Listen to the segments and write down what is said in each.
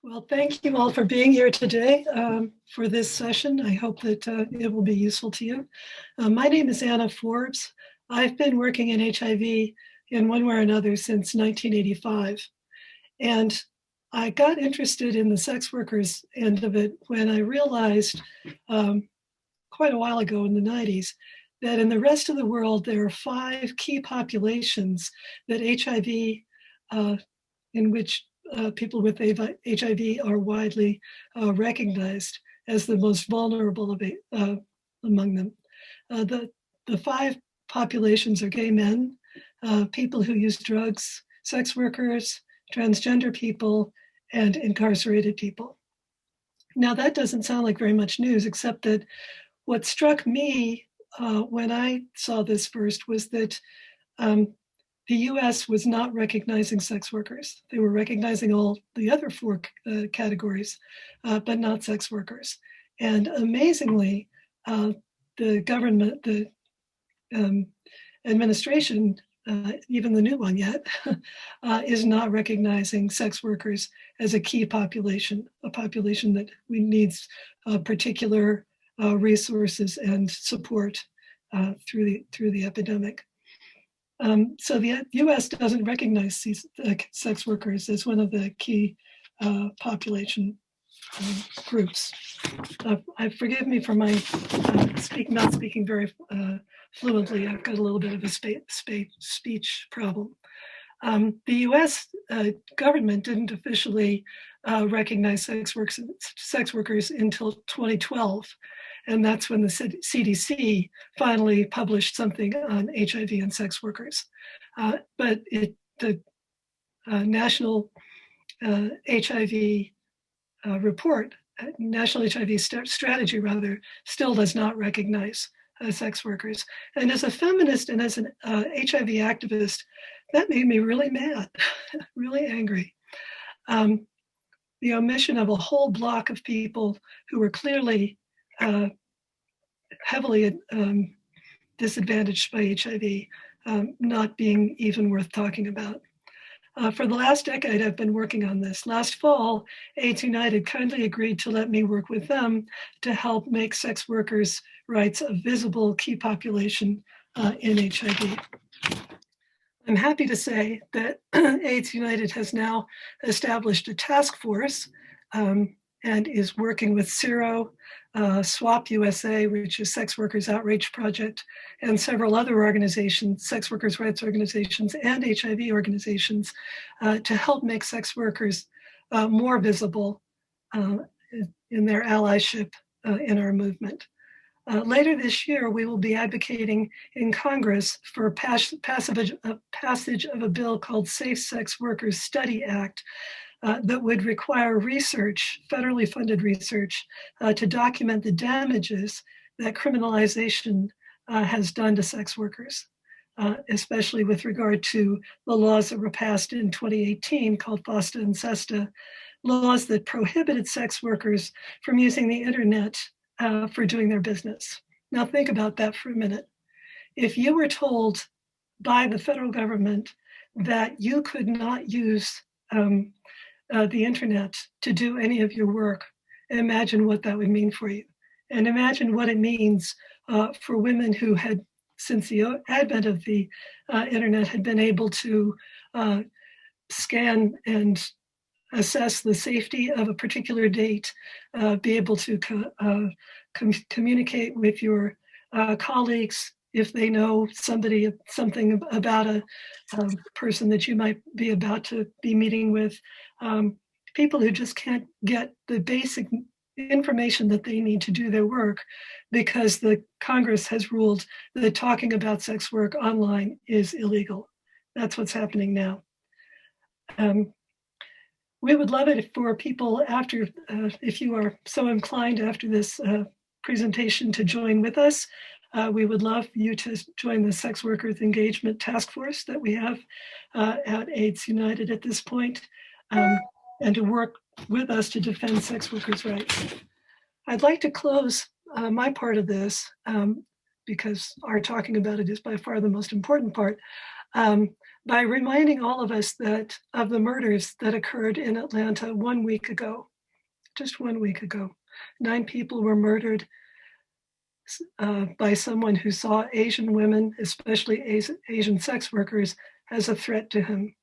Well, thank you all for being here today for this session. I hope that it will be useful to you. My name is Anna Forbes. I've been working in HIV in one way or another since 1985. And I got interested in the sex workers end of it when I realized quite a while ago in the 90s that in the rest of the world, there are 5 key populations that HIV, in which people with HIV are widely recognized as the most vulnerable among them. The 5 populations are gay men, people who use drugs, sex workers, transgender people, and incarcerated people. Now, that doesn't sound like very much news, except that what struck me when I saw this first was that the US was not recognizing sex workers. They were recognizing all the other 4 categories, but not sex workers. And amazingly, the government, the administration, even the new one yet, is not recognizing sex workers as a key population, a population that we needs particular resources and support through the epidemic. So the US doesn't recognize these sex workers as one of the key population groups. Forgive me for my not speaking very fluently. I've got a little bit of a speech problem. The US government didn't officially recognize sex workers until 2012. And that's when the CDC finally published something on HIV and sex workers. But the National HIV report, National HIV Strategy rather, still does not recognize sex workers. And as a feminist and as an HIV activist, that made me really mad, really angry. The omission of a whole block of people who were clearly heavily disadvantaged by HIV, not being even worth talking about. For the last decade, I've been working on this. Last fall, AIDS United kindly agreed to let me work with them to help make sex workers' rights a visible key population in HIV. I'm happy to say that AIDS United has now established a task force and is working with CIRO, SWAP USA, which is Sex Workers Outreach Project, and several other organizations, sex workers' rights organizations and HIV organizations, to help make sex workers more visible in their allyship in our movement. Later this year, we will be advocating in Congress for passage of a bill called Safe Sex Workers Study Act, that would require research, federally funded research, to document the damages that criminalization has done to sex workers, especially with regard to the laws that were passed in 2018 called FOSTA and SESTA, laws that prohibited sex workers from using the internet for doing their business. Now think about that for a minute. If you were told by the federal government that you could not use the internet to do any of your work, imagine what that would mean for you. And imagine what it means for women who had, since the advent of the internet, had been able to scan and assess the safety of a particular date, be able to communicate with your colleagues if they know something about a person that you might be about to be meeting with. People who just can't get the basic information that they need to do their work because the Congress has ruled that talking about sex work online is illegal. That's what's happening now. We would love it for people after, if you are so inclined after this presentation, to join with us. We would love you to join the Sex Workers Engagement Task Force that we have at AIDS United at this point, and to work with us to defend sex workers' rights. I'd like to close my part of this, because our talking about it is by far the most important part, by reminding all of us that of the murders that occurred in Atlanta 1 week ago, just 1 week ago. 9 people were murdered by someone who saw Asian women, especially Asian sex workers, as a threat to him.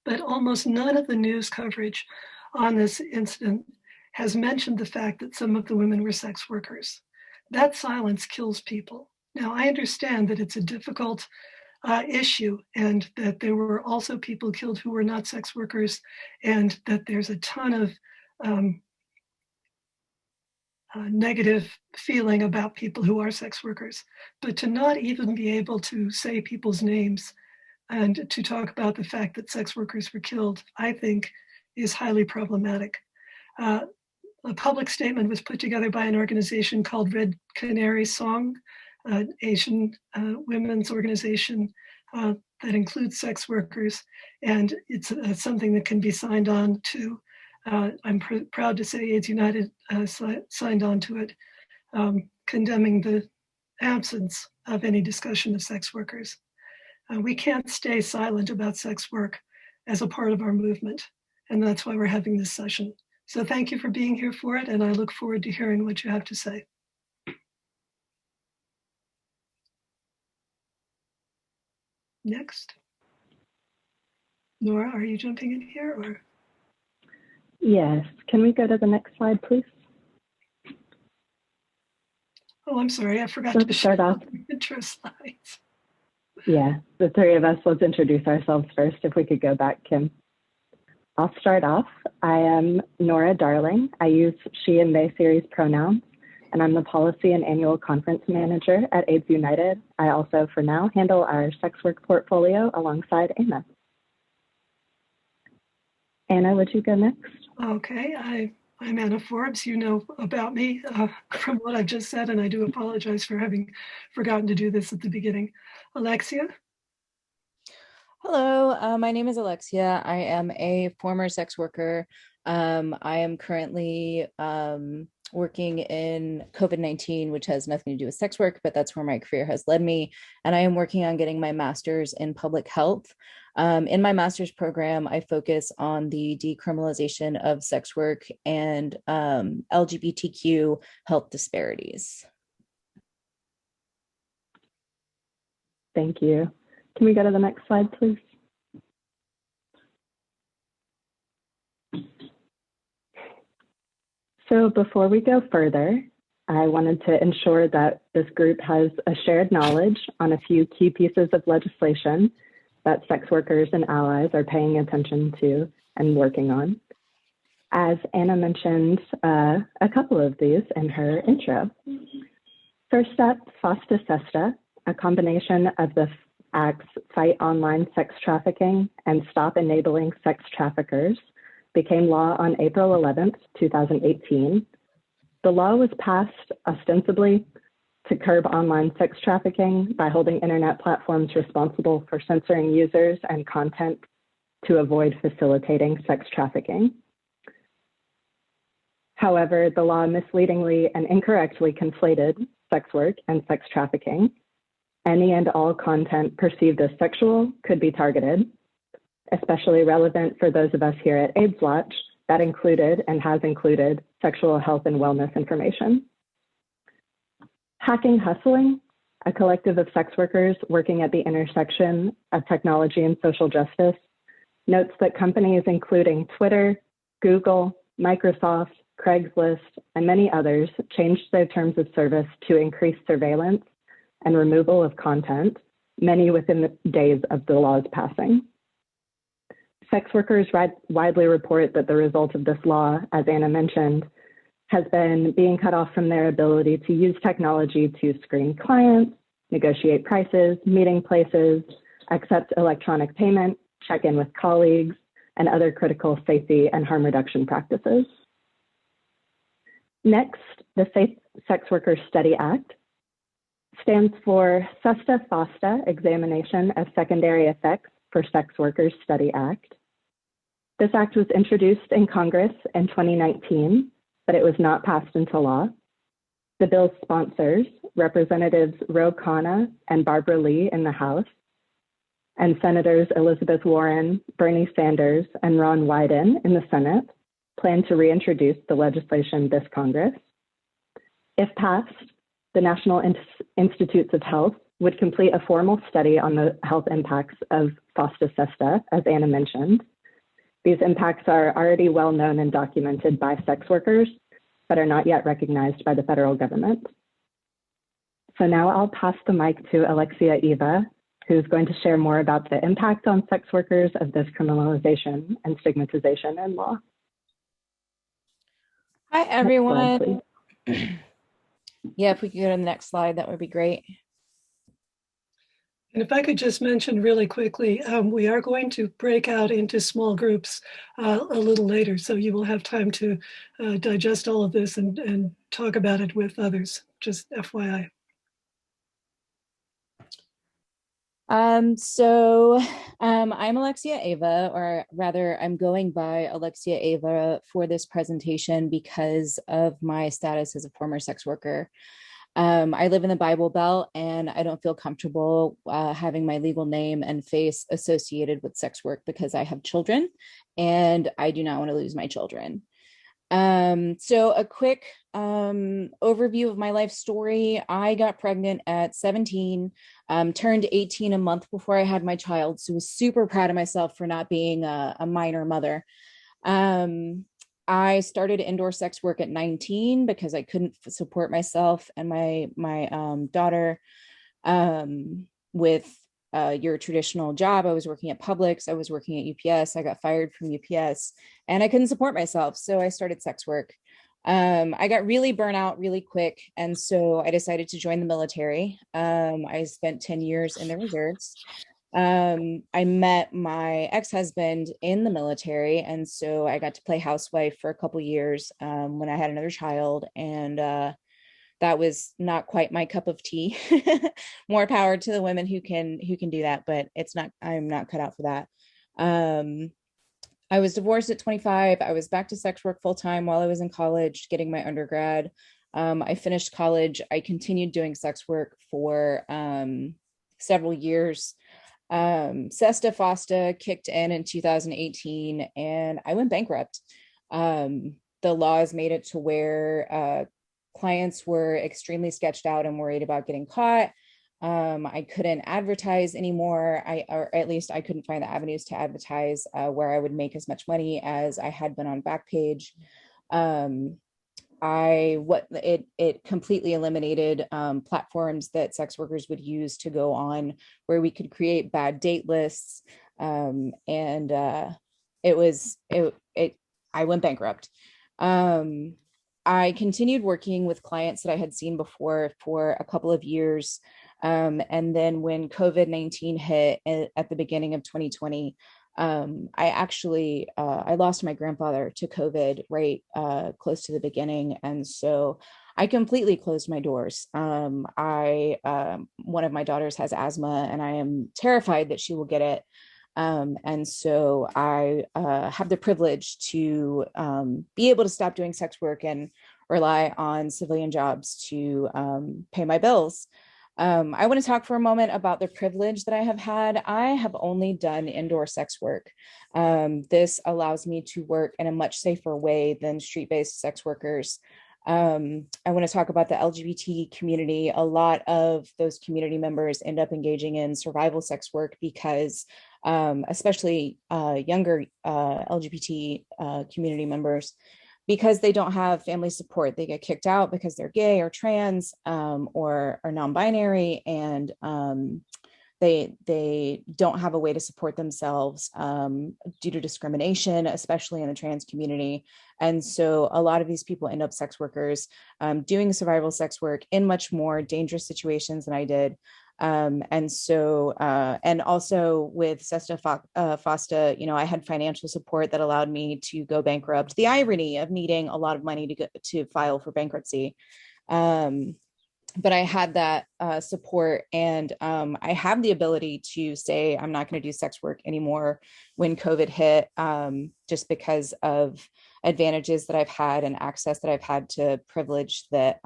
But almost none of the news coverage on this incident has mentioned the fact that some of the women were sex workers. That silence kills people. Now, I understand that it's a difficult issue and that there were also people killed who were not sex workers, and that there's a ton of negative feeling about people who are sex workers. But to not even be able to say people's names and to talk about the fact that sex workers were killed, I think is highly problematic. A public statement was put together by an organization called Red Canary Song, an Asian women's organization that includes sex workers, and it's something that can be signed on to. I'm proud to say AIDS United signed on to it, condemning the absence of any discussion of sex workers. We can't stay silent about sex work as a part of our movement, and that's why we're having this session. So thank you for being here for it, and I look forward to hearing what you have to say. Next. Nora, are you jumping in here, or? Yes, can we go to the next slide, please? Oh, I'm sorry, I forgot to start off. Intro slides. Yeah, the three of us, let's introduce ourselves first. If we could go back, Kim. I'll start off. I am Nora Darling. I use she and they series pronouns, and I'm the policy and annual conference manager at AIDS United. I also, for now, handle our sex work portfolio alongside Anna. Anna, would you go next? Okay, I'm Anna Forbes. You know about me from what I've just said, and I do apologize for having forgotten to do this at the beginning. Alexia? Hello, my name is Alexia. I am a former sex worker. I am currently working in COVID-19, which has nothing to do with sex work, but that's where my career has led me. And I am working on getting my master's in public health. In my master's program, I focus on the decriminalization of sex work and LGBTQ health disparities. Thank you. Can we go to the next slide, please? So before we go further, I wanted to ensure that this group has a shared knowledge on a few key pieces of legislation that sex workers and allies are paying attention to and working on. As Anna mentioned a couple of these in her intro. First up, FOSTA SESTA, a combination of the Acts Fight Online Sex Trafficking and Stop Enabling Sex Traffickers, became law on April 11th, 2018. The law was passed ostensibly to curb online sex trafficking by holding internet platforms responsible for censoring users and content to avoid facilitating sex trafficking. However, the law misleadingly and incorrectly conflated sex work and sex trafficking. Any and all content perceived as sexual could be targeted, especially relevant for those of us here at AIDSWatch that included and has included sexual health and wellness information. Hacking Hustling, a collective of sex workers working at the intersection of technology and social justice, notes that companies including Twitter, Google, Microsoft, Craigslist, and many others changed their terms of service to increase surveillance and removal of content, many within the days of the law's passing. Sex workers widely report that the result of this law, as Anna mentioned, has been being cut off from their ability to use technology to screen clients, negotiate prices, meeting places, accept electronic payment, check in with colleagues, and other critical safety and harm reduction practices. Next, the Safe Sex Workers Study Act stands for SESTA FOSTA, Examination of Secondary Effects for Sex Workers Study Act. This act was introduced in Congress in 2019, but it was not passed into law. The bill's sponsors, Representatives Ro Khanna and Barbara Lee in the House, and Senators Elizabeth Warren, Bernie Sanders, and Ron Wyden in the Senate plan to reintroduce the legislation this Congress. If passed, the National Institutes of Health would complete a formal study on the health impacts of FOSTA SESTA, as Anna mentioned. These impacts are already well known and documented by sex workers, but are not yet recognized by the federal government. So now I'll pass the mic to Alexia Eva, who's going to share more about the impact on sex workers of this criminalization and stigmatization in law. Hi, everyone. Next slide, Yeah, if we could go to the next slide, that would be great. And if I could just mention really quickly, we are going to break out into small groups a little later, so you will have time to digest all of this and talk about it with others, just FYI. I'm Alexia Ava, or rather I'm going by Alexia Ava for this presentation because of my status as a former sex worker. I live in the Bible Belt and I don't feel comfortable having my legal name and face associated with sex work because I have children and I do not want to lose my children. So a quick overview of my life story. I got pregnant at 17, turned 18 a month before I had my child. So was super proud of myself for not being a minor mother. I started indoor sex work at 19 because I couldn't support myself and my daughter with your traditional job. I was working at Publix, I was working at UPS, I got fired from UPS and I couldn't support myself. So I started sex work. I got really burnt out really quick. And so I decided to join the military. I spent 10 years in the reserves. I met my ex-husband in the military. And so I got to play housewife for a couple years when I had another child. And that was not quite my cup of tea. More power to the women who can do that, but I'm not cut out for that. I was divorced at 25. I was back to sex work full time while I was in college, getting my undergrad. I finished college. I continued doing sex work for several years. SESTA FOSTA kicked in 2018 and I went bankrupt. The laws made it to where clients were extremely sketched out and worried about getting caught. I couldn't advertise anymore. Or at least I couldn't find the avenues to advertise where I would make as much money as I had been on Backpage. It completely eliminated platforms that sex workers would use to go on where we could create bad date lists. I went bankrupt. I continued working with clients that I had seen before for a couple of years. And then when COVID-19 hit at the beginning of 2020, I lost my grandfather to COVID right close to the beginning. And so I completely closed my doors. One of my daughters has asthma and I am terrified that she will get it. And so I have the privilege to be able to stop doing sex work and rely on civilian jobs to pay my bills. I want to talk for a moment about the privilege that I have had. I have only done indoor sex work. This allows me to work in a much safer way than street-based sex workers. I want to talk about the LGBT community. A lot of those community members end up engaging in survival sex work because especially younger LGBT community members, because they don't have family support. They get kicked out because they're gay or trans or non-binary, and they don't have a way to support themselves due to discrimination, especially in the trans community. And so a lot of these people end up sex workers doing survival sex work in much more dangerous situations than I did. And also with SESTA FOSTA, I had financial support that allowed me to go bankrupt. The irony of needing a lot of money to file for bankruptcy. But I had that support, and I have the ability to say I'm not going to do sex work anymore when COVID hit, just because of advantages that I've had and access that I've had to privilege that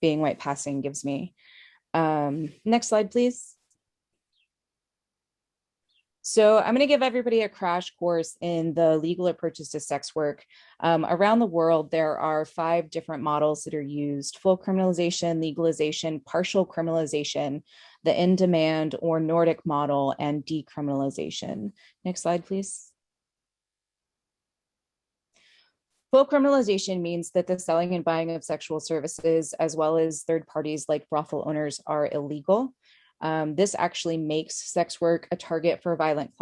being white passing gives me. Next slide, please. So I'm going to give everybody a crash course in the legal approaches to sex work. Around the world, there are 5 different models that are used: full criminalization, legalization, partial criminalization, the in-demand or Nordic model, and decriminalization. Next slide, please. Full criminalization means that the selling and buying of sexual services, as well as third parties like brothel owners, are illegal. This actually makes sex work a target for violent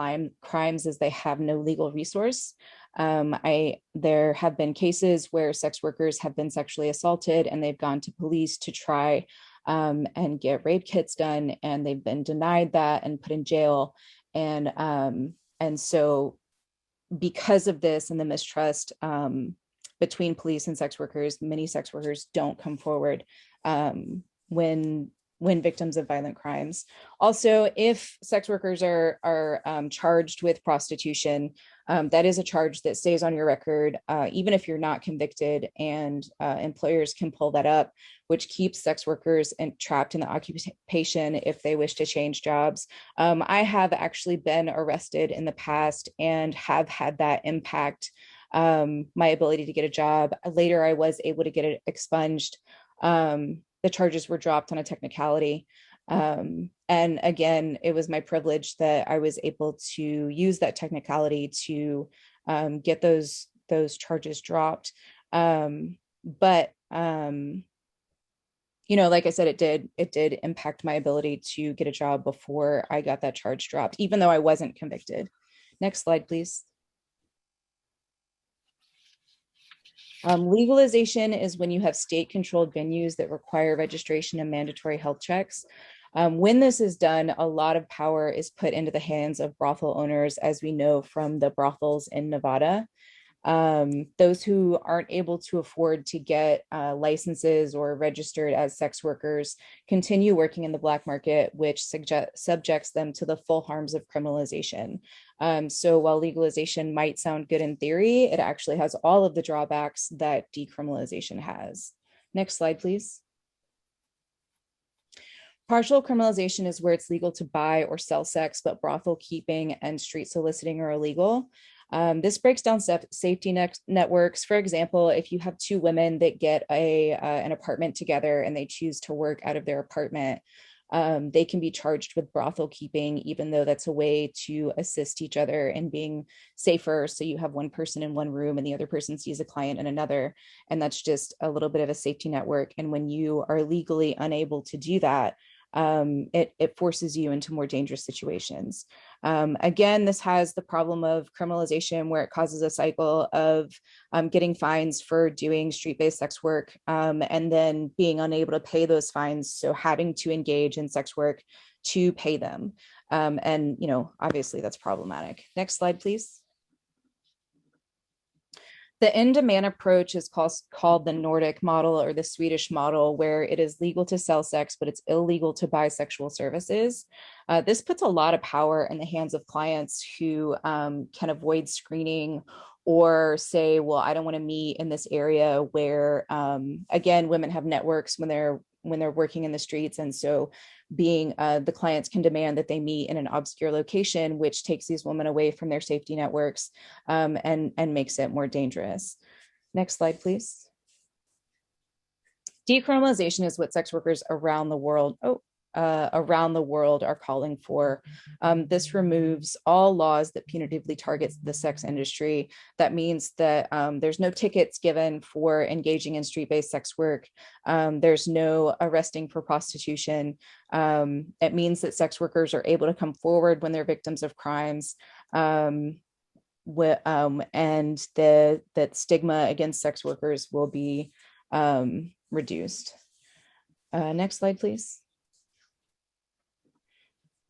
crimes as they have no legal resource. There have been cases where sex workers have been sexually assaulted and they've gone to police to try and get rape kits done, and they've been denied that and put in jail. And so because of this and the mistrust between police and sex workers, many sex workers don't come forward when victims of violent crimes. Also, if sex workers are charged with prostitution, that is a charge that stays on your record, even if you're not convicted, and employers can pull that up, which keeps sex workers trapped in the occupation if they wish to change jobs. I have actually been arrested in the past and have had that impact my ability to get a job. Later, I was able to get it expunged. The charges were dropped on a technicality. And again, it was my privilege that I was able to use that technicality to get those charges dropped. But you know, like I said, it did impact my ability to get a job before I got that charge dropped, even though I wasn't convicted. Next slide, please. Legalization is when you have state-controlled venues that require registration and mandatory health checks. When this is done, a lot of power is put into the hands of brothel owners, as we know from the brothels in Nevada. Those who aren't able to afford to get licenses or registered as sex workers continue working in the black market, which subjects them to the full harms of criminalization. So while legalization might sound good in theory, it actually has all of the drawbacks that decriminalization has. Next slide, please. Partial criminalization is where it's legal to buy or sell sex, but brothel keeping and street soliciting are illegal. This breaks down safety networks. For example, if you have 2 women that get an apartment together and they choose to work out of their apartment, they can be charged with brothel keeping, even though that's a way to assist each other in being safer. So you have one person in one room and the other person sees a client in another, and that's just a little bit of a safety network. And when you are legally unable to do that, it forces you into more dangerous situations. Again, this has the problem of criminalization, where it causes a cycle of getting fines for doing street-based sex work, and then being unable to pay those fines, so having to engage in sex work to pay them. And you know, obviously that's problematic. Next slide, please. The in-demand approach is called the Nordic model or the Swedish model, where it is legal to sell sex, but it's illegal to buy sexual services. This puts a lot of power in the hands of clients who can avoid screening, or say, well, I don't want to meet in this area where, again, women have networks when they're working in the streets. And so the clients can demand that they meet in an obscure location, which takes these women away from their safety networks, and makes it more dangerous. Next slide, please. Decriminalization is what sex workers around the world are calling for. This removes all laws that punitively target the sex industry. That means that there's no tickets given for engaging in street-based sex work. There's no arresting for prostitution. It means that sex workers are able to come forward when they're victims of crimes. And that stigma against sex workers will be reduced. Next slide, please.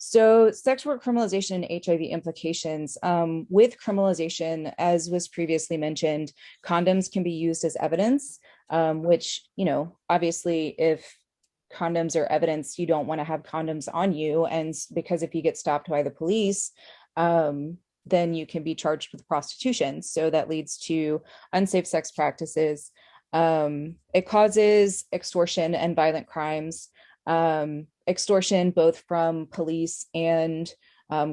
So sex work criminalization and HIV implications. With criminalization, as was previously mentioned, condoms can be used as evidence, which, you know, obviously if condoms are evidence, you don't want to have condoms on you. And because if you get stopped by the police, then you can be charged with prostitution. So that leads to unsafe sex practices. It causes extortion and violent crimes. Extortion both from police and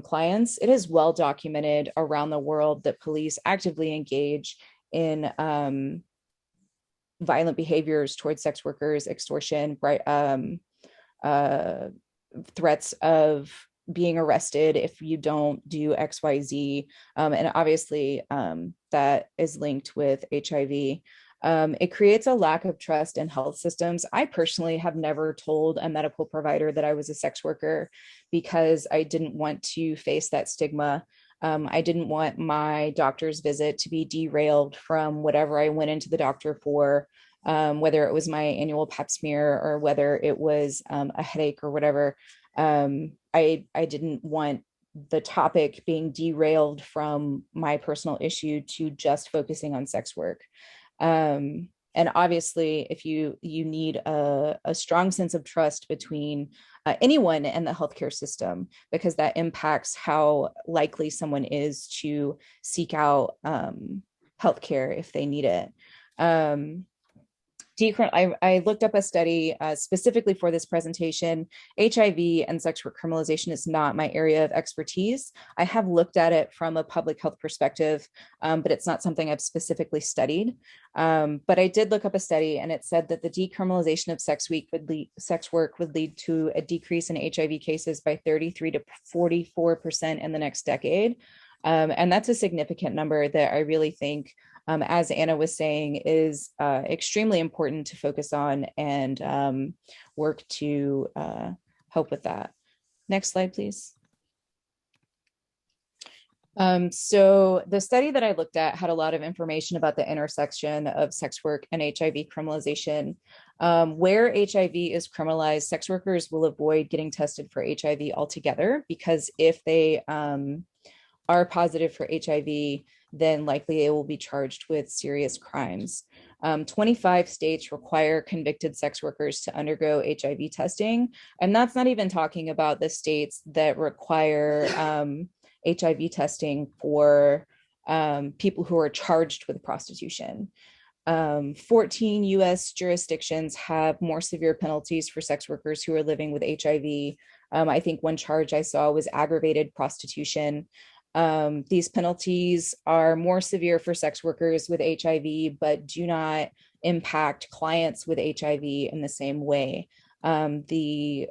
clients, it is well documented around the world that police actively engage in violent behaviors towards sex workers, extortion, uh, threats of being arrested if you don't do XYZ. And obviously, that is linked with HIV. It creates a lack of trust in health systems. I personally have never told a medical provider that I was a sex worker because I didn't want to face that stigma. I didn't want my doctor's visit to be derailed from whatever I went into the doctor for, whether it was my annual pap smear or whether it was a headache or whatever. I didn't want the topic being derailed from my personal issue to just focusing on sex work. And obviously, if you need a strong sense of trust between anyone and the healthcare system, because that impacts how likely someone is to seek out healthcare if they need it. I looked up a study specifically for this presentation. HIV and sex work criminalization is not my area of expertise. I have looked at it from a public health perspective, but it's not something I've specifically studied. But I did look up a study, and it said that the decriminalization of sex work would lead to a decrease in HIV cases by 33 to 44% in the next decade. And that's a significant number that I really think, as Anna was saying, is extremely important to focus on and work to help with that. Next slide, please. So the study that I looked at had a lot of information about the intersection of sex work and HIV criminalization. Where HIV is criminalized, sex workers will avoid getting tested for HIV altogether, because if they are positive for HIV, then likely they will be charged with serious crimes. 25 states require convicted sex workers to undergo HIV testing. And that's not even talking about the states that require HIV testing for people who are charged with prostitution. 14 US jurisdictions have more severe penalties for sex workers who are living with HIV. I think one charge I saw was aggravated prostitution. These penalties are more severe for sex workers with HIV, but do not impact clients with HIV in the same way. The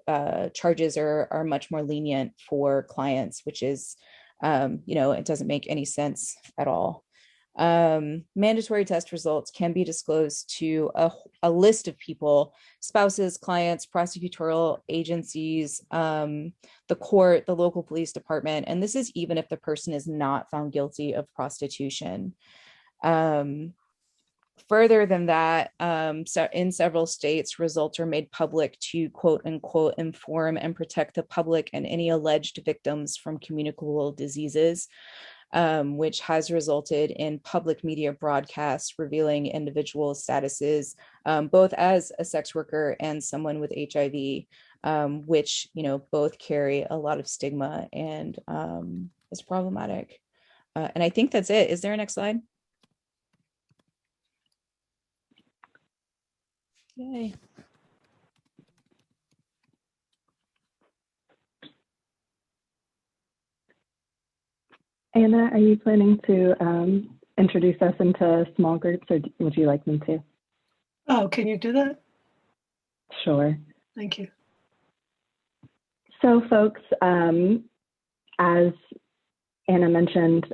charges are much more lenient for clients, which is, it doesn't make any sense at all. Mandatory test results can be disclosed to a list of people: spouses, clients, prosecutorial agencies, the court, the local police department. And this is even if the person is not found guilty of prostitution. Further than that, so in several states, results are made public to quote unquote inform and protect the public and any alleged victims from communicable diseases, which has resulted in public media broadcasts revealing individual statuses, both as a sex worker and someone with HIV, which, both carry a lot of stigma and is problematic. And I think that's it. Is there a next slide? Yay. Anna, are you planning to introduce us into small groups, or would you like me to? Oh, can you do that? Sure. Thank you. So folks, as Anna mentioned,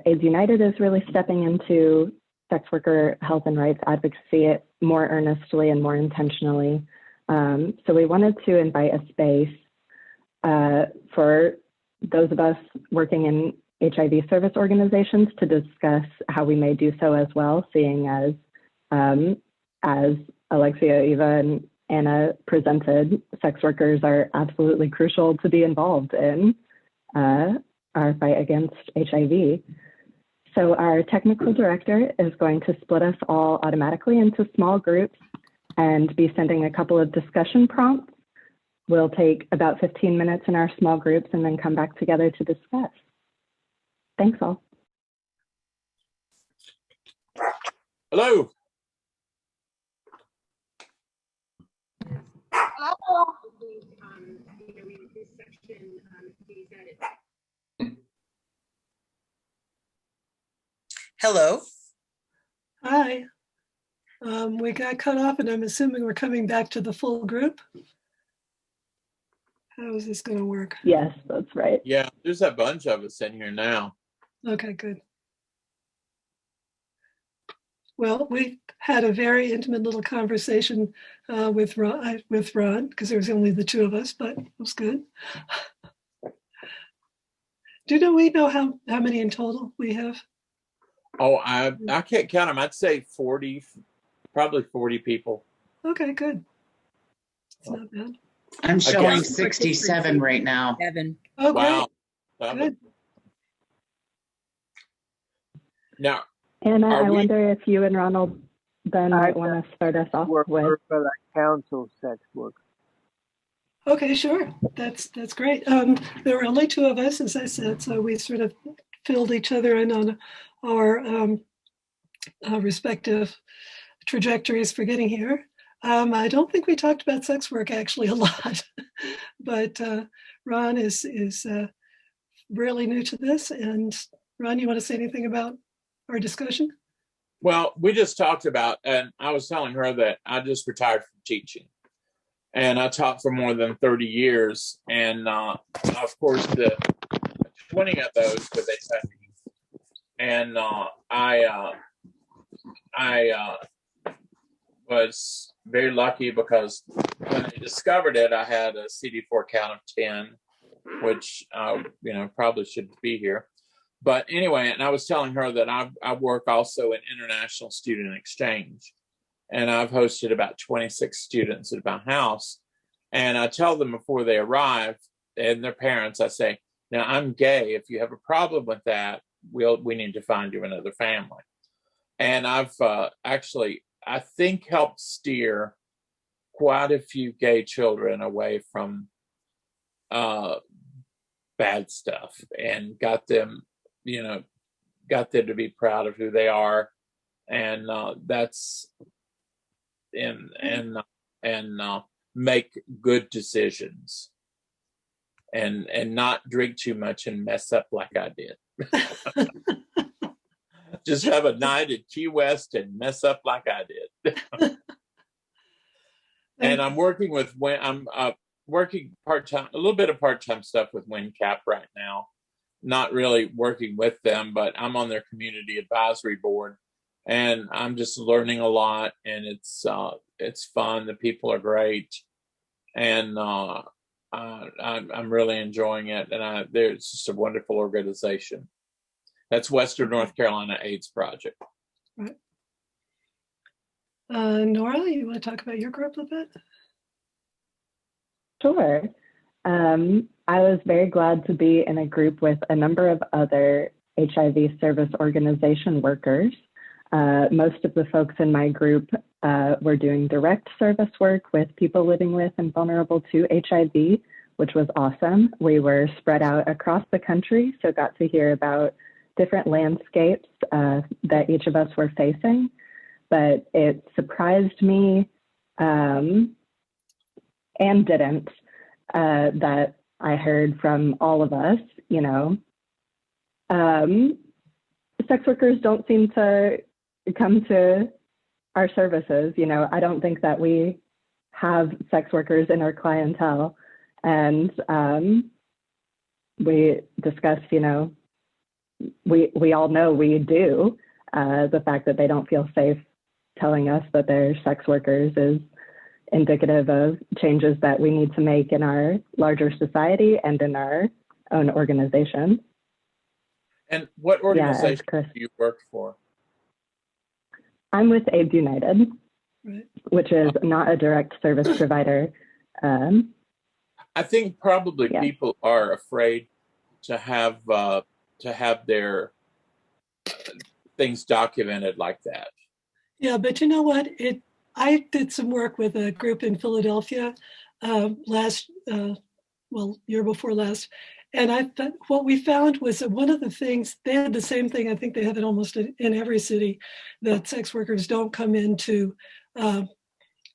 AIDS United is really stepping into sex worker health and rights advocacy more earnestly and more intentionally. So we wanted to invite a space for those of us working in HIV service organizations to discuss how we may do so as well, seeing as Alexia, Eva, and Anna presented, sex workers are absolutely crucial to be involved in our fight against HIV. So our technical director is going to split us all automatically into small groups and be sending a couple of discussion prompts. We'll take about 15 minutes in our small groups and then come back together to discuss. Thanks all. Hello. Hello. Hi. We got cut off, and I'm assuming we're coming back to the full group. How is this going to work? Yes, that's right. Yeah, there's a bunch of us in here now. Okay, good. Well, we had a very intimate little conversation with Ron, because there was only the two of us, but it was good. We know how many in total we have? Oh, I can't count them. I'd say 40, probably 40 people. Okay, good. It's not bad. I'm showing guess. 67 right now. 7. Oh, Wow. great. Good. Now, Anna, Are I we- wonder if you and Ronald then might want to start us off with. For the council sex work. Okay, sure. That's great. There were only two of us, as I said, so we sort of filled each other in on our respective trajectories for getting here. I don't think we talked about sex work actually a lot, but Ron is really new to this. And Ron, you want to say anything about our discussion? well, we just talked about, and I was telling her that I just retired from teaching. And I taught for more than 30 years. And of course, the 20 of those with HIV. And I was very lucky because when I discovered it, I had a CD4 count of 10, which probably shouldn't be here. But anyway, and I was telling her that I work also in international student exchange, and I've hosted about 26 students at my house. And I tell them before they arrive and their parents, I say, now I'm gay. If you have a problem with that, we need to find you another family. And I've actually, I think, helped steer quite a few gay children away from bad stuff and got them to be proud of who they are. And that's and make good decisions and not drink too much and mess up like I did. Just have a night at Key West and mess up like I did. And I'm working with working part-time, a little bit of part-time stuff with WinCap right now. Not really working with them, but I'm on their community advisory board, and I'm just learning a lot, and it's fun. The people are great, and I'm really enjoying it. And it's just a wonderful organization. That's Western North Carolina AIDS Project. Right. Nora, you want to talk about your group a bit? Sure. I was very glad to be in a group with a number of other HIV service organization workers. Most of the folks in my group were doing direct service work with people living with and vulnerable to HIV, which was awesome. We were spread out across the country, so got to hear about different landscapes that each of us were facing. But it surprised me and didn't that I heard from all of us, sex workers don't seem to come to our services. I don't think that we have sex workers in our clientele. And we discussed, we all know we do. The fact that they don't feel safe telling us that they're sex workers is indicative of changes that we need to make in our larger society and in our own organization. And what organization do you work for? I'm with AIDS United, Right. which is not a direct service provider. I think probably Yeah. people are afraid to have their things documented like that. Yeah, but you know what? I did some work with a group in Philadelphia year before last, and what we found was that one of the things, they had the same thing, I think they have it almost in every city, that sex workers don't come into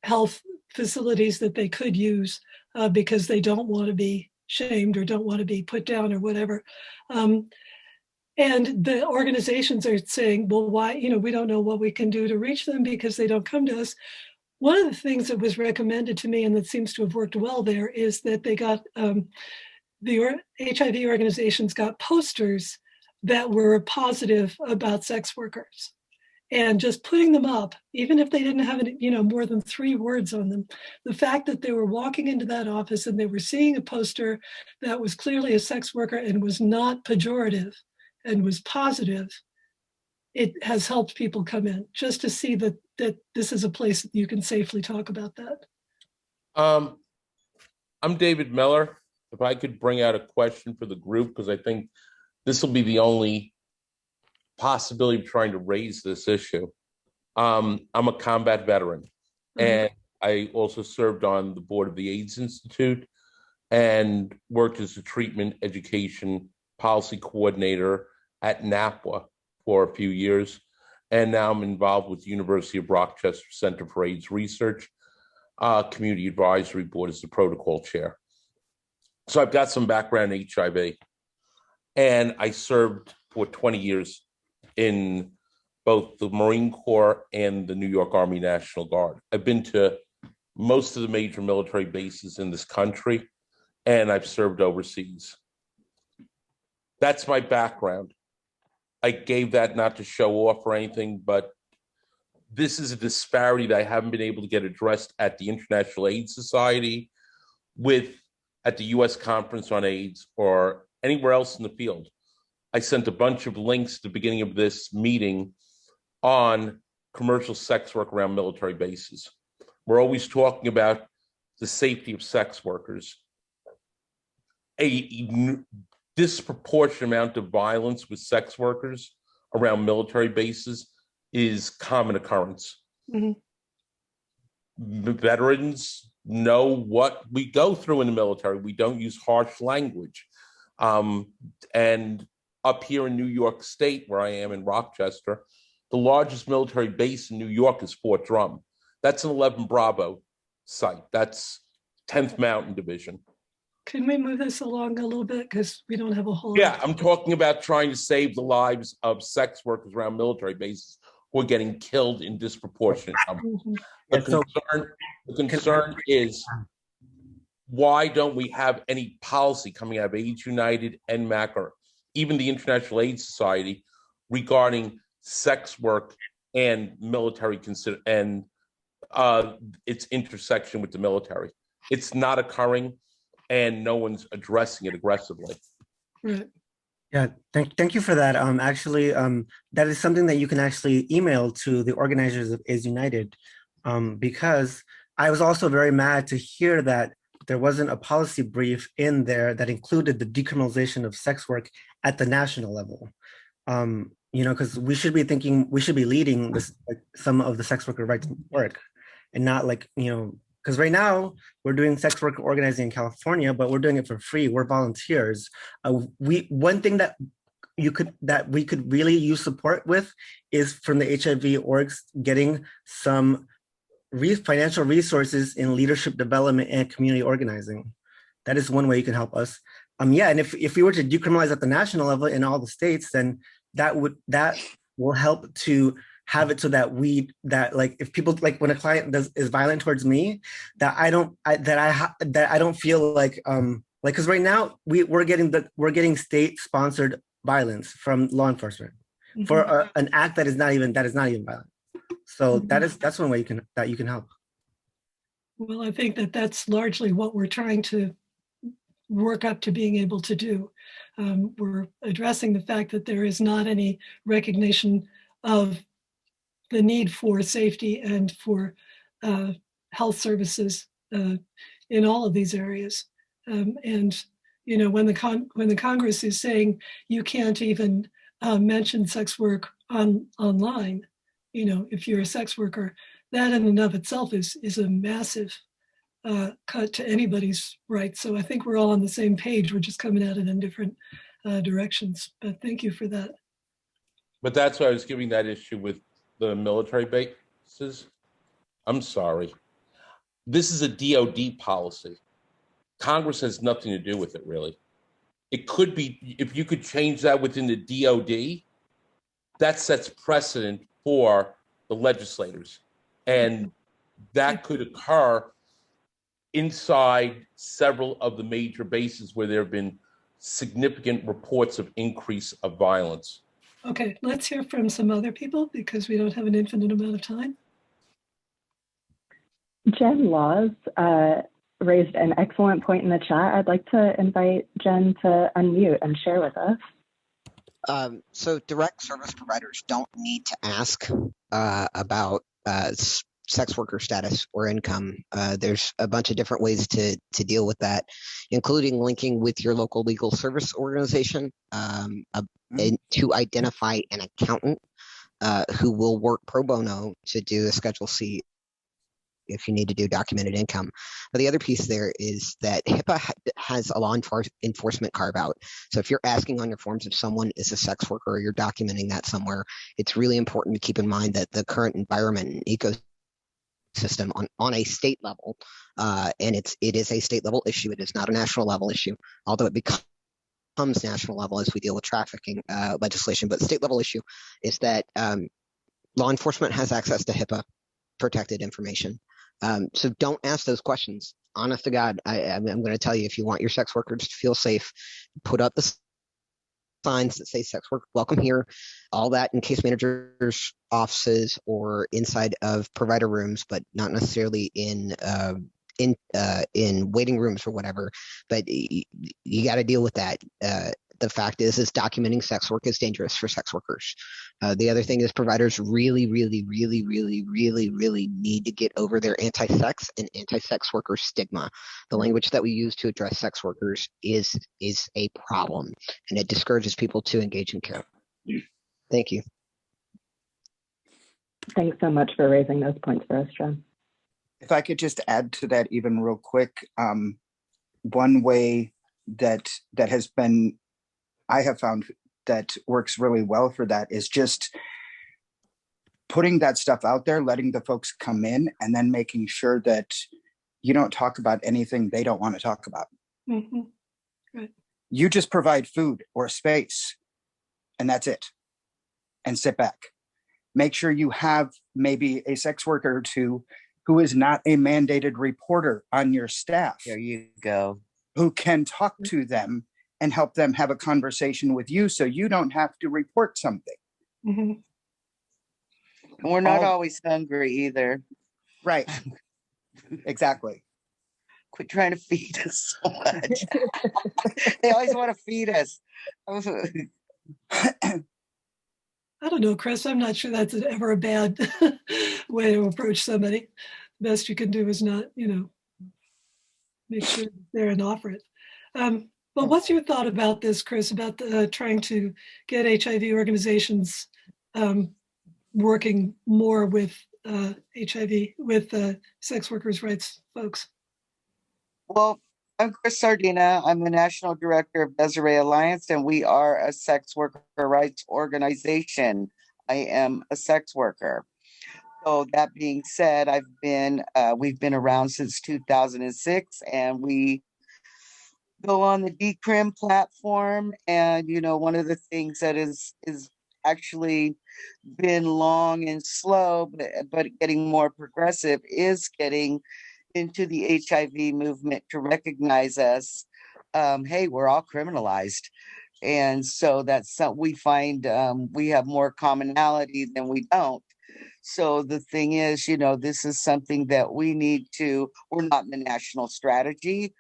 health facilities that they could use because they don't want to be shamed or don't want to be put down or whatever. And the organizations are saying, well, why, we don't know what we can do to reach them because they don't come to us. One of the things that was recommended to me and that seems to have worked well there is that they got, the HIV organizations got posters that were positive about sex workers. And just putting them up, even if they didn't have more than 3 words on them, the fact that they were walking into that office and they were seeing a poster that was clearly a sex worker and was not pejorative and was positive, it has helped people come in just to see that this is a place that you can safely talk about that. I'm David Miller. If I could bring out a question for the group, because I think this will be the only possibility of trying to raise this issue. I'm a combat veteran, and I also served on the board of the AIDS Institute and worked as a treatment education policy coordinator at NAPWA for a few years. And now I'm involved with the University of Rochester Center for AIDS Research, Community Advisory Board as the protocol chair. So I've got some background in HIV, and I served for 20 years in both the Marine Corps and the New York Army National Guard. I've been to most of the major military bases in this country, and I've served overseas. That's my background. I gave that not to show off or anything, but this is a disparity that I haven't been able to get addressed at the International AIDS Society, at the US Conference on AIDS, or anywhere else in the field. I sent a bunch of links at the beginning of this meeting on commercial sex work around military bases. We're always talking about the safety of sex workers. A disproportionate amount of violence with sex workers around military bases is common occurrence. Mm-hmm. Veterans know what we go through in the military. We don't use harsh language. And up here in New York State, where I am in Rochester, the largest military base in New York is Fort Drum. That's an 11 Bravo site. That's 10th Mountain Division. Can we move this along a little bit? Because we don't have a whole lot. I'm talking about trying to save the lives of sex workers around military bases who are getting killed in disproportionate numbers. The concern is, why don't we have any policy coming out of AIDS United, NMAC, or even the International AIDS Society regarding sex work and military and its intersection with the military? It's not occurring, and no one's addressing it aggressively. Right. Yeah, thank you for that. Actually, that is something that you can actually email to the organizers of AIDS United, because I was also very mad to hear that there wasn't a policy brief in there that included the decriminalization of sex work at the national level. Because we should be leading this, like, some of the sex worker rights work, and not because right now we're doing sex work organizing in California, but we're doing it for free. We're volunteers. One thing that we could really use support with is from the HIV orgs getting some financial resources in leadership development and community organizing. That is one way you can help us. And if we were to decriminalize at the national level in all the states, then that will help to have it so that if people, like, when a client is violent towards me, that I don't feel like because right now we're getting state sponsored violence from law enforcement for an act that is not even violent. So that's one way you can help. Well, I think that's largely what we're trying to work up to being able to do. We're addressing the fact that there is not any recognition of the need for safety and for health services in all of these areas. And when the Congress is saying you can't even mention sex work online, if you're a sex worker, that in and of itself is a massive cut to anybody's rights. So I think we're all on the same page. We're just coming at it in different directions. But thank you for that. But that's why I was giving that issue with the military bases. I'm sorry. This is a DOD policy. Congress has nothing to do with it, really. It could be, if you could change that within the DOD, that sets precedent for the legislators. And that could occur inside several of the major bases where there have been significant reports of increase of violence. Okay, let's hear from some other people because we don't have an infinite amount of time. Jen Laws raised an excellent point in the chat. I'd like to invite Jen to unmute and share with us. So direct service providers don't need to ask about sex worker status or income. There's a bunch of different ways to deal with that, including linking with your local legal service organization and to identify an accountant who will work pro bono to do a Schedule C if you need to do documented income. But the other piece there is that HIPAA has a law enforcement carve out. So if you're asking on your forms if someone is a sex worker or you're documenting that somewhere, it's really important to keep in mind that the current environment and ecosystem on a state level, and it is a state level issue. It is not a national level issue, although it becomes national level as we deal with trafficking legislation. But the state level issue is that law enforcement has access to HIPAA protected information. So don't ask those questions. Honest to God, I'm going to tell you, if you want your sex workers to feel safe, put up the signs that say sex work welcome here, all that in case managers' offices or inside of provider rooms, but not necessarily in waiting rooms or whatever. But you got to deal with that. The fact is documenting sex work is dangerous for sex workers. The other thing is providers really need to get over their anti-sex and anti-sex worker stigma. The language that we use to address sex workers is a problem, and it discourages people to engage in care. Thank you. Thanks so much for raising those points for us, John. If I could just add to that even real quick, one way that has been, I have found that works really well for that is just putting that stuff out there, letting the folks come in, and then making sure that you don't talk about anything they don't want to talk about. Mm-hmm. Right. You just provide food or space, and that's it. And sit back. Make sure you have maybe a sex worker or two who is not a mandated reporter on your staff. There you go. Who can talk to them and help them have a conversation with you so you don't have to report something. Mm-hmm. And we're not always hungry either. Right. Exactly. Quit trying to feed us so much. They always want to feed us. I don't know, Chris. I'm not sure that's ever a bad way to approach somebody. The best you can do is not, make sure they're and offer it. But what's your thought about this, Chris, about trying to get HIV organizations working more with HIV, with sex workers' rights folks? Well, I'm Chris Sardina. I'm the National Director of Desiree Alliance, and we are a sex worker rights organization. I am a sex worker. So that being said, we've been around since 2006, and we go on the Decrim platform. And, one of the things that is actually been long and slow, but getting more progressive is getting into the HIV movement to recognize us. Hey, we're all criminalized. And so that's something we find we have more commonality than we don't. So the thing is, this is something that we need to, we're not in the national strategy.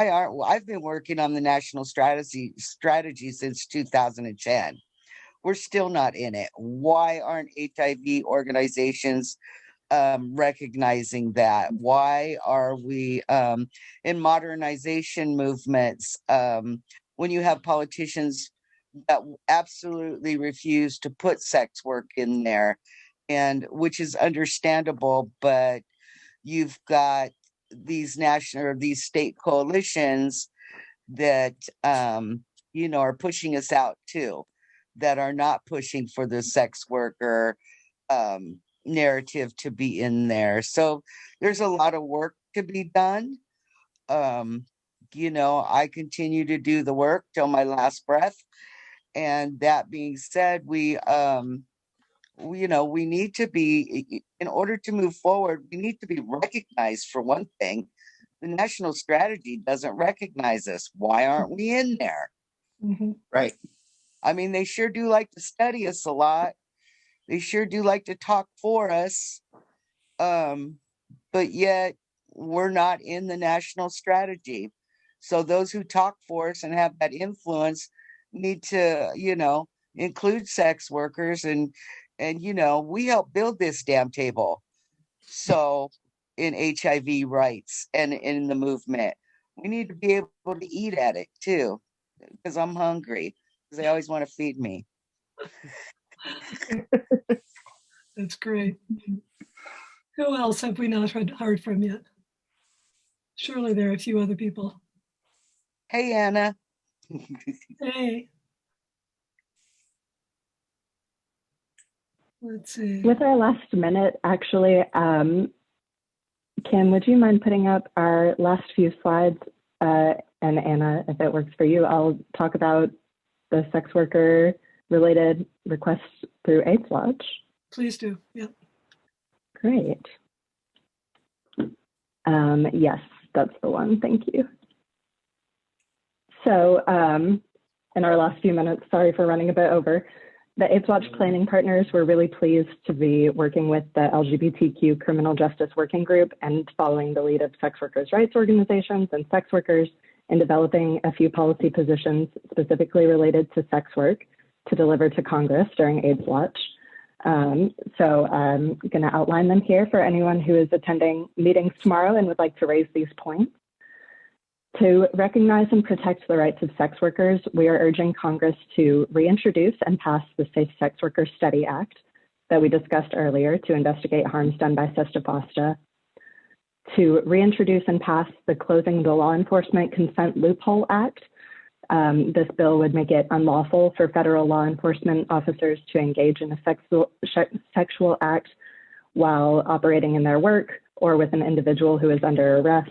I've been working on the national strategy since 2010. We're still not in it. Why aren't HIV organizations recognizing that? Why are we in modernization movements when you have politicians that absolutely refuse to put sex work in there, and which is understandable, but you've got these national or these state coalitions that are pushing us out too, that are not pushing for the sex worker narrative to be in there. So there's a lot of work to be done. I continue to do the work till my last breath. And that being said, we need to be, in order to move forward, we need to be recognized. For one thing, the national strategy doesn't recognize us. Why aren't we in there? Mm-hmm. Right. I mean, they sure do like to study us a lot. They sure do like to talk for us. But yet we're not in the national strategy. So those who talk for us and have that influence need to, include sex workers, and we help build this damn table. So in HIV rights and in the movement, we need to be able to eat at it too, because I'm hungry, because they always want to feed me. That's great. Who else have we not heard from yet? Surely there are a few other people. Hey, Anna. Hey. Let's see. With our last minute, actually, Kim, would you mind putting up our last few slides? And Anna, if it works for you, I'll talk about the sex worker related requests through AIDSWatch. Please do. Yeah. Great. Yes, that's the one. Thank you. So in our last few minutes, sorry for running a bit over, the AIDSWatch planning partners were really pleased to be working with the LGBTQ Criminal Justice Working Group and following the lead of sex workers' rights organizations and sex workers in developing a few policy positions specifically related to sex work to deliver to Congress during AIDSWatch. So I'm going to outline them here for anyone who is attending meetings tomorrow and would like to raise these points. To recognize and protect the rights of sex workers, we are urging Congress to reintroduce and pass the Safe Sex Worker Study Act that we discussed earlier to investigate harms done by SESTA FOSTA, to reintroduce and pass the Closing the Law Enforcement Consent Loophole Act. This bill would make it unlawful for federal law enforcement officers to engage in a sexual act while operating in their work or with an individual who is under arrest.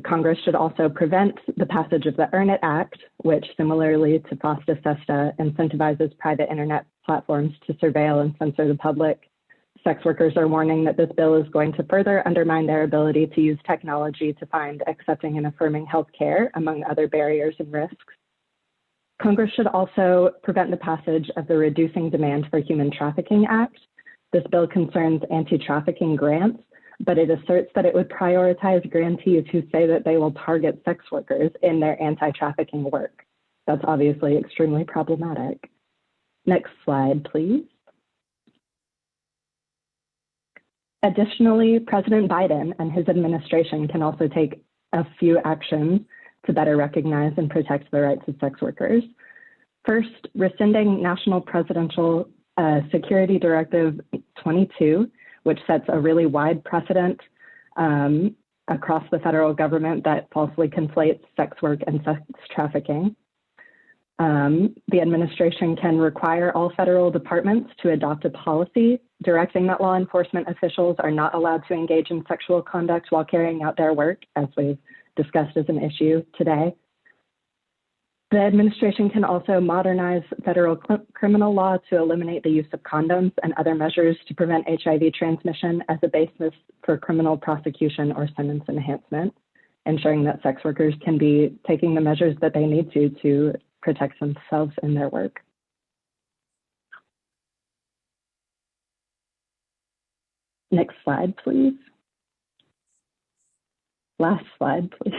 Congress should also prevent the passage of the Earn It Act, which similarly to FOSTA-SESTA incentivizes private internet platforms to surveil and censor the public. Sex workers are warning that this bill is going to further undermine their ability to use technology to find accepting and affirming health care, among other barriers and risks. Congress should also prevent the passage of the Reducing Demand for Human Trafficking Act. This bill concerns anti-trafficking grants, but it asserts that it would prioritize grantees who say that they will target sex workers in their anti-trafficking work. That's obviously extremely problematic. Next slide, please. Additionally, President Biden and his administration can also take a few actions to better recognize and protect the rights of sex workers. First, rescinding National Presidential Security Directive 22, which sets a really wide precedent across the federal government that falsely conflates sex work and sex trafficking. The administration can require all federal departments to adopt a policy directing that law enforcement officials are not allowed to engage in sexual conduct while carrying out their work, as we've discussed as an issue today. The administration can also modernize federal criminal law to eliminate the use of condoms and other measures to prevent HIV transmission as a basis for criminal prosecution or sentence enhancement, ensuring that sex workers can be taking the measures that they need to protect themselves in their work. Next slide, please. Last slide, please.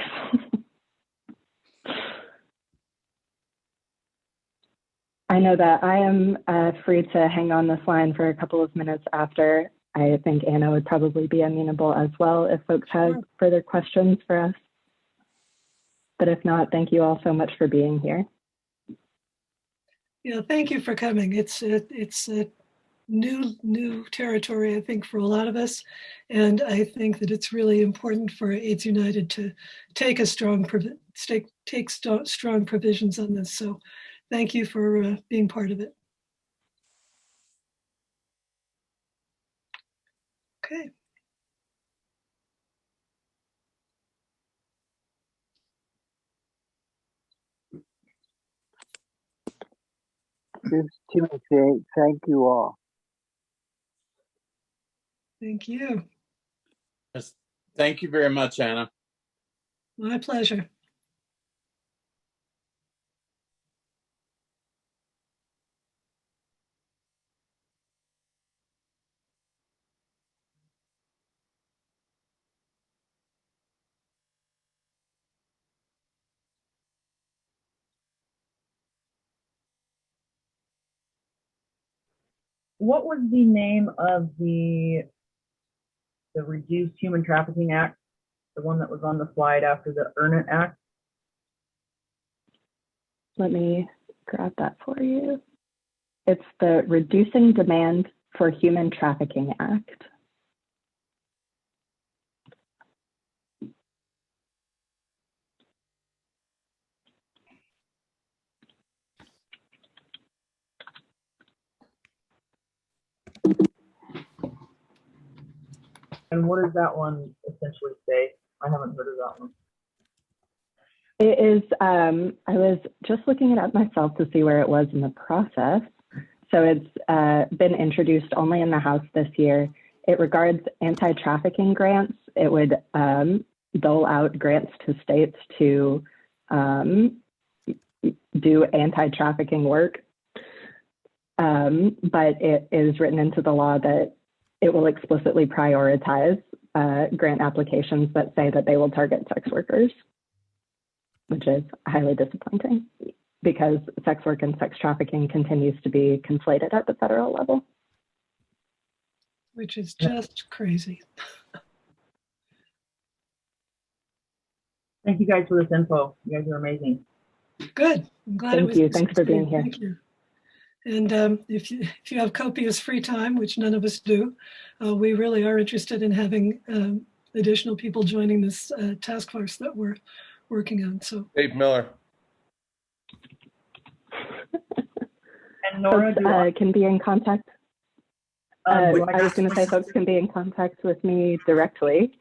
I know that I am free to hang on this line for a couple of minutes after. I think Anna would probably be amenable as well if folks have further questions for us. But if not, thank you all so much for being here. Yeah, thank you for coming. It's a new territory, I think, for a lot of us, and I think that it's really important for AIDS United to take a strong strong provisions on this. So, thank you for being part of it. Okay. This is Timothy. Thank you all. Thank you. Yes. Thank you very much, Anna. My pleasure. What was the name of the Reduced Human Trafficking Act, the one that was on the slide after the Earn It Act? Let me grab that for you. It's the Reducing Demand for Human Trafficking Act. And what does that one essentially say? I haven't heard of that one. It is, I was just looking it up myself to see where it was in the process. So it's been introduced only in the House this year. It regards anti-trafficking grants. It would dole out grants to states to do anti-trafficking work. But it is written into the law that it will explicitly prioritize grant applications that say that they will target sex workers, which is highly disappointing because sex work and sex trafficking continues to be conflated at the federal level. Which is just crazy. Thank you guys for this info. You guys are amazing. Good. I'm glad it was. Thank you. Thanks for being here. Thank you. And if you have copious free time, which none of us do, we really are interested in having additional people joining this task force that we're working on. So Dave Miller. And Nora, folks, can be in contact. I was going to say folks can be in contact with me directly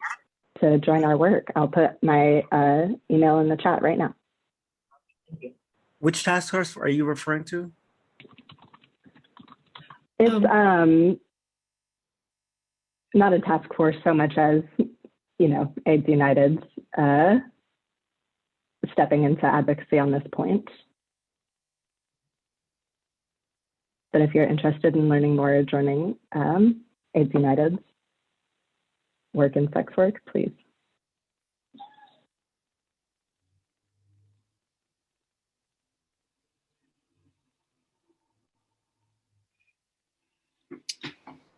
to join our work. I'll put my email in the chat right now. Which task force are you referring to? It's not a task force so much as, you know, AIDS United's stepping into advocacy on this point. But if you're interested in learning more or joining AIDS United's work in sex work, please.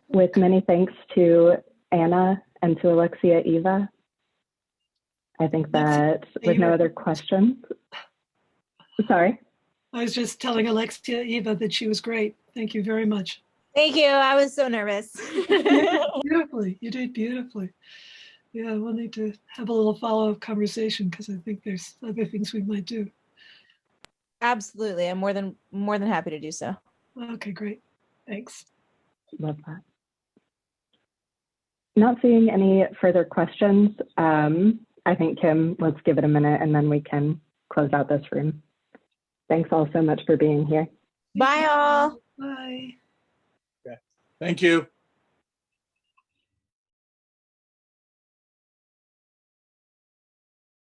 With many thanks to Anna and to Alexia Eva. I think that with no other questions. Sorry. I was just telling Alexia Eva that she was great. Thank you very much. Thank you. I was so nervous. Beautifully. You did beautifully. Yeah, we'll need to have a little follow-up conversation because I think there's other things we might do. Absolutely. I'm more than happy to do so. Okay, great. Thanks. Love that. Not seeing any further questions. I think, Kim, let's give it a minute and then we can close out this room. Thanks all so much for being here. Bye all. Bye. Okay. Thank you.